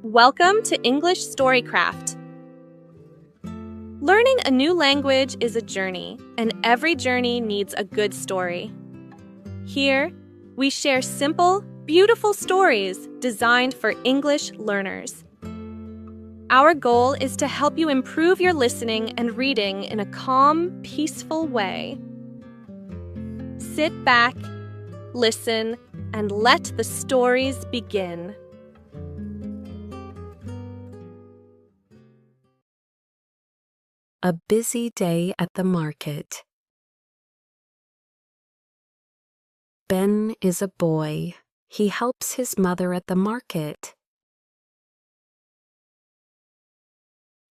Welcome to English Storycraft. Learning a new language is a journey, and every journey needs a good story. Here, we share simple, beautiful stories designed for English learners. Our goal is to help you improve your listening and reading in a calm, peaceful way. Sit back, listen, and let the stories begin. A busy day at the market. Ben is a boy. He helps his mother at the market.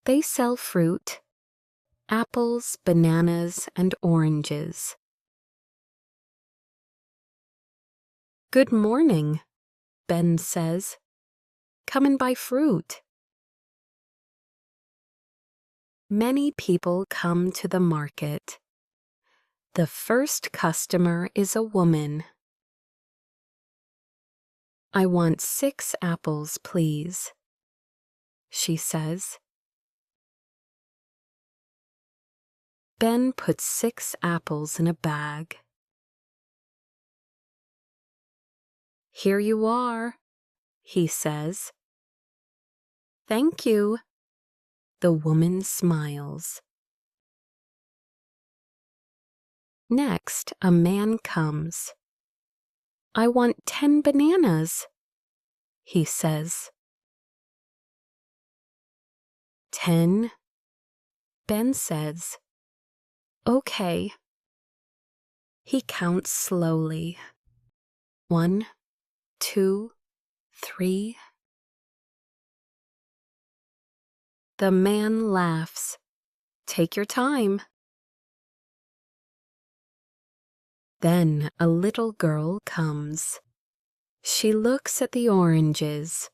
They sell fruit, apples, bananas, and oranges. "Good morning," Ben says. "Come and buy fruit." Many people come to the market. The first customer is a woman. "I want 6 apples, please," she says. Ben puts 6 apples in a bag. "Here you are," he says. "Thank you." The woman smiles. Next, a man comes. "I want 10 bananas," he says. "10?" Ben says. "Okay." He counts slowly. 1, 2, 3. The man laughs. "Take your time." Then a little girl comes. She looks at the oranges.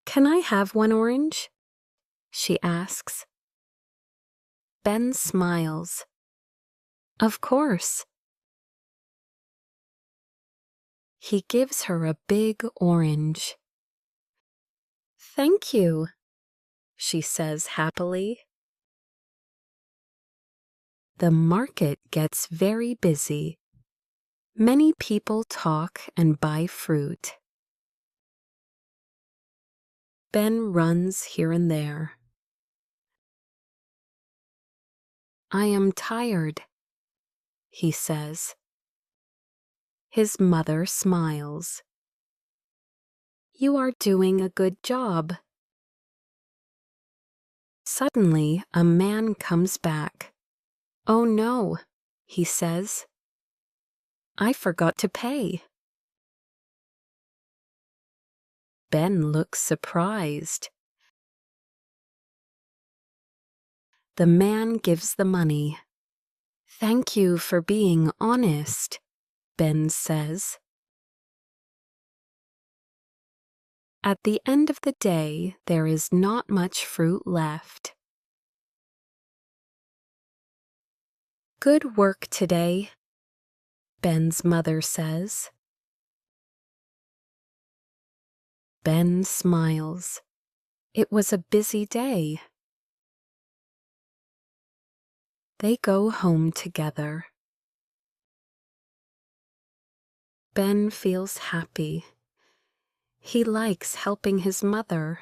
"Can I have 1 orange?" she asks. Ben smiles. "Of course." He gives her a big orange. "Thank you," she says happily. The market gets very busy. Many people talk and buy fruit. Ben runs here and there. "I am tired," he says. His mother smiles. "You are doing a good job." Suddenly, a man comes back. "Oh no," he says. "I forgot to pay." Ben looks surprised. The man gives the money. "Thank you for being honest," Ben says. At the end of the day, there is not much fruit left. "Good work today," Ben's mother says. Ben smiles. It was a busy day. They go home together. Ben feels happy. He likes helping his mother.